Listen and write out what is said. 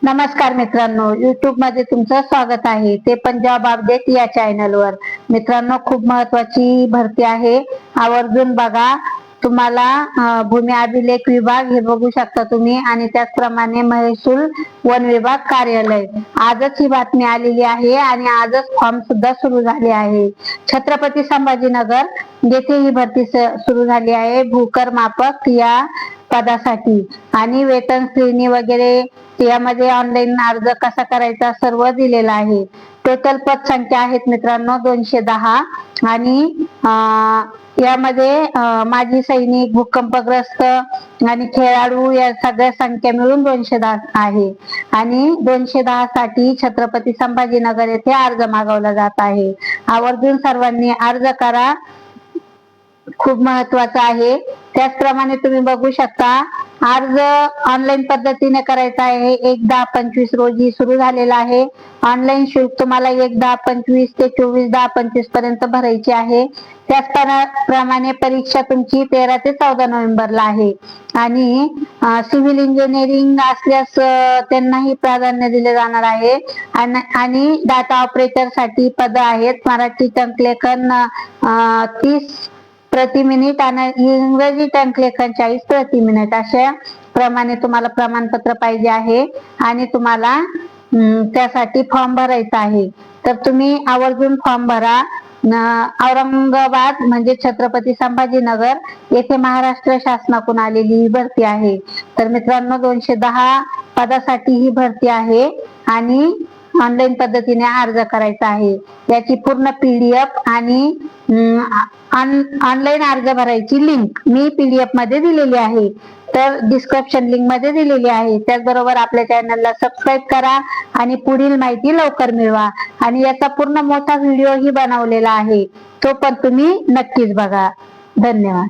नमस्कार मित्रांनो, YouTube मध्ये तुमचं स्वागत आहे. ते पण जॉब अपडेट या चॅनलवर. मित्रांनो, खूप महत्वाची भरती आहे, आवर्जून बघा. तुम्हाला भूमी अभिलेख विभाग हे बघू शकता तुम्ही, आणि त्याचप्रमाणे महसूल वन विभाग कार्यालय. आजच ही बातमी आलेली आहे आणि आजच फॉर्म सुद्धा सुरू झाले आहे. छत्रपती संभाजीनगर येथे ही भरती सुरू झाली आहे भूकर मापक या पदासाठी. आणि वेतन श्रेणी वगैरे यामध्ये ऑनलाईन अर्ज कसा करायचा सर्व दिलेला आहे. टोटल पद संख्या आहेत मित्रांनो 210. आणि यामध्ये माजी सैनिक, भूकंपग्रस्त आणि खेळाडू या सगळ्या संख्या मिळून 210 आहे. आणि 210 साठी छत्रपती संभाजीनगर येथे अर्ज मागवला जात आहे. आवर्जून सर्वांनी अर्ज करा, खूप महत्वाचं आहे. त्याचप्रमाणे तुम्ही बघू शकता, अर्ज ऑनलाईन पद्धतीने करायचा आहे. 1/10/25 रोजी सुरू झालेला आहे. ऑनलाईन शुल्क तुम्हाला 1/10/25 ते 24/10/25 पर्यंत भरायची आहे. त्याचप्रमाणे परीक्षा तुमची 13 ते 14 नोव्हेंबरला आहे. आणि सिव्हिल इंजिनिअरिंग असल्यास त्यांनाही प्राधान्य दिले जाणार आहे. आणि डाटा ऑपरेटर साठी पद आहेत. मराठी टंकलेखन 30 प्रति मिनिट आणि इंग्रजी टंकलेखन 40 प्रति मिनिट अशा प्रमाणे तुम्हाला प्रमाणपत्र पाहिजे आहे. आणि तुम्हाला त्यासाठी फॉर्म भरायचा आहे. तर तुम्ही आवर्जून फॉर्म भरा. औरंगाबाद म्हणजे छत्रपती संभाजीनगर येथे महाराष्ट्र शासनाकडून आलेली ही भरती आहे. तर मित्रांनो, 210 पदासाठी ही भरती आहे आणि ऑनलाईन पद्धतीने अर्ज करायचा आहे. याची पूर्ण PDF आणि ऑनलाईन अर्ज भरायची लिंक मी PDF मध्ये दिलेली आहे, तर डिस्क्रिप्शन लिंक मध्ये दिलेली आहे. त्याचबरोबर आपल्या चॅनलला सबस्क्राईब करा आणि पुढील माहिती लवकर मिळवा. आणि याचा पूर्ण मोठा व्हिडिओ ही बनवलेला आहे, तो पण तुम्ही नक्कीच बघा. धन्यवाद.